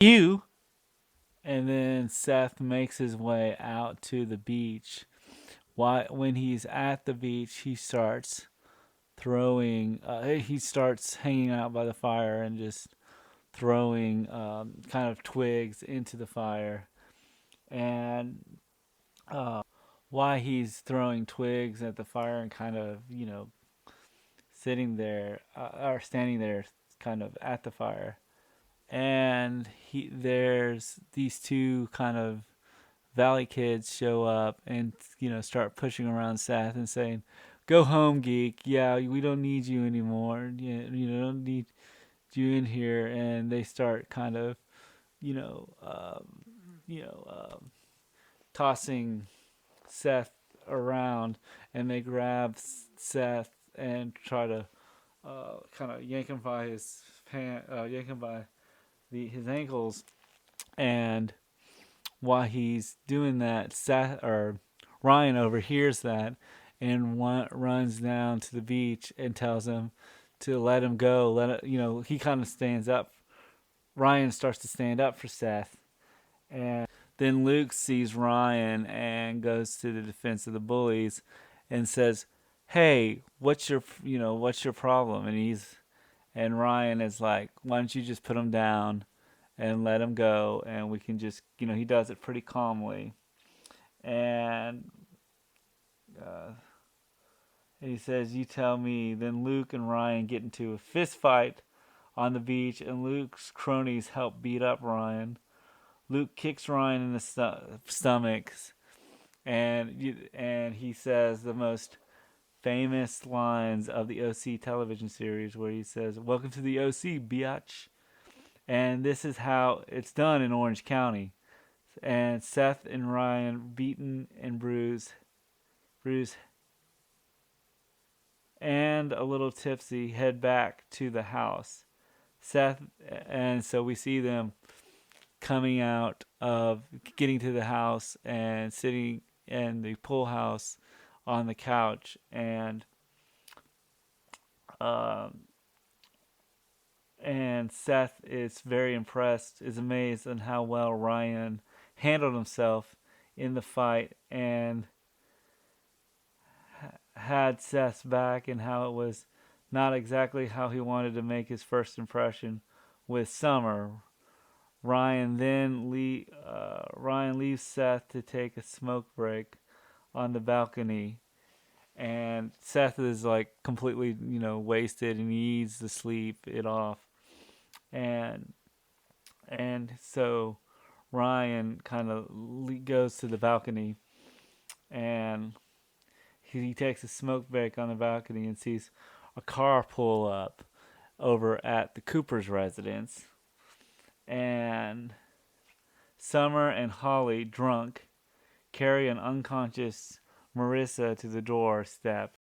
You. And then Seth makes his way out to the beach. When he's at the beach, he starts throwing. He starts hanging out by the fire and just throwing kind of twigs into the fire. And why he's throwing twigs at the fire and kind of sitting there or standing there kind of at the fire, and there's these two kind of valley kids show up and start pushing around Seth and saying, "Go home, geek. Yeah, we don't need you anymore. Don't need you in here." And they start kind of you know you know tossing Seth around, and they grab Seth and try to kind of yank him by yank him by his ankles. And while he's doing that, Seth or Ryan overhears that and runs down to the beach and tells him to let him go. He kind of stands up. Ryan starts to stand up for Seth, and then Luke sees Ryan and goes to the defense of the bullies and says, "Hey, what's your problem?" And Ryan is like, "Why don't you just put him down and let him go, and we can just he does it pretty calmly." And uh, he says, "You tell me." Then Luke and Ryan get into a fist fight on the beach, and Luke's cronies help beat up Ryan. Luke kicks Ryan in the stomach, and he says the most famous lines of the OC television series, where he says, "Welcome to the OC, biatch." And this is how it's done in Orange County. And Seth and Ryan, beaten and bruised, and a little tipsy, head back to the house. Seth, and so we see them coming out of getting to the house and sitting in the pool house on the couch, um, and Seth is very impressed, is amazed on how well Ryan handled himself in the fight and had Seth's back, and how it was not exactly how he wanted to make his first impression with Summer. Ryan leaves Seth to take a smoke break on the balcony, and Seth is like completely wasted, and he needs to sleep it off. And so Ryan kind of goes to the balcony, and he takes a smoke break on the balcony and sees a car pull up over at the Cooper's residence. And Summer and Holly, drunk, carry an unconscious Marissa to the doorstep